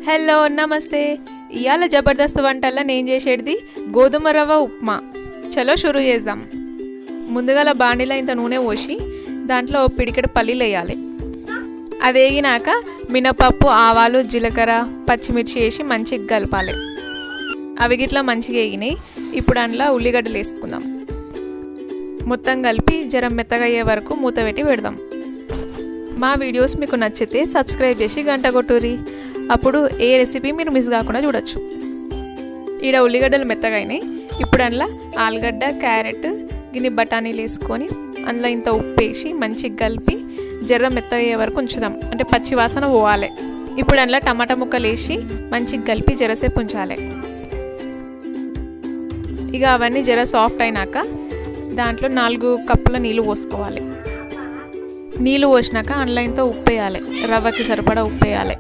Hello నమస్తే. ఇవాళ జబర్దస్త్ వంటల్లో నేను చేసేది గోధుమ రవ్వ ఉప్మా. చలో షురూ చేద్దాం. ముందుగా బాండిలో ఇంత నూనె పోసి దాంట్లో పిడికెడు పల్లీలు వేయాలి. అది వేగినాక మినపప్పు, ఆవాలు, జీలకర్ర, పచ్చిమిర్చి వేసి మంచిగా కలపాలి. అవి గిట్లా మంచిగా వేగినాయి. ఇప్పుడు అందులో ఉల్లిగడ్డలు వేసుకుందాం. మొత్తం కలిపి జర మెత్తగా అయ్యే వరకు మూత పెట్టి పెడదాం. మా వీడియోస్ మీకు నచ్చితే సబ్స్క్రైబ్ చేసి గంట కొట్టుర్రి. అప్పుడు ఏ రెసిపీ మీరు మిస్ కాకుండా చూడొచ్చు. ఈడ ఉల్లిగడ్డలు మెత్తగా అయినాయి. ఇప్పుడు అందులో ఆలుగడ్డ, క్యారెట్, గిన్నె బఠానీలు వేసుకొని అందులో ఇంత ఉప్పు వేసి మంచిగా కలిపి జర్ర మెత్తగా అయ్యే వరకు ఉంచుదాం. అంటే పచ్చి వాసన పోవాలి. ఇప్పుడు అందులో టమాటా ముక్కలు వేసి మంచిగా కలిపి జరసేపు ఉంచాలి. ఇక అవన్నీ జర సాఫ్ట్ అయినాక దాంట్లో 4 కప్పుల నీళ్ళు పోసుకోవాలి. నీళ్ళు పోసినాక అందులో ఇంత ఉప్పు వేయాలి. రవ్వకి సరిపడా ఉప్పు వేయాలి.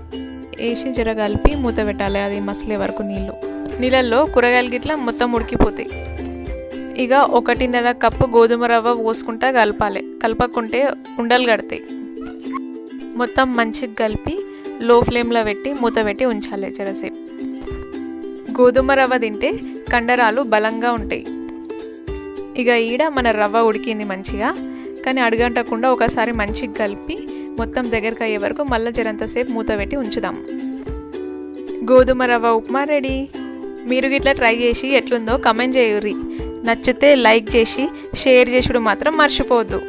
వేసి జర కలిపి మూత పెట్టాలి. అది మసలే వరకు నీళ్ళల్లో కూరగాయలు గిట్లా మొత్తం ఉడికిపోతాయి. ఇక 1.5 కప్పు గోధుమ రవ్వ పోసుకుంటా కలపాలి. కలపకుంటే ఉండలు కడతాయి. మొత్తం మంచిగా కలిపి లో ఫ్లేమ్లో పెట్టి మూత పెట్టి ఉంచాలి జరసేపు. గోధుమ రవ్వ తింటే కండరాలు బలంగా ఉంటాయి. ఇక ఈడ మన రవ్వ ఉడికింది మంచిగా. కానీ అడుగంటకుండా ఒకసారి మంచిగా కలిపి మొత్తం దగ్గరకు అయ్యే వరకు మళ్ళీ జరంతసేపు మూత పెట్టి ఉంచుదాం. గోధుమ రవ్వ ఉప్మా రెడీ. మీరు గిట్లా ట్రై చేసి ఎట్లుందో కమెంట్ చేయుర్రి. నచ్చితే లైక్ చేసి షేర్ చేసుడు మాత్రం మర్చిపోవద్దు.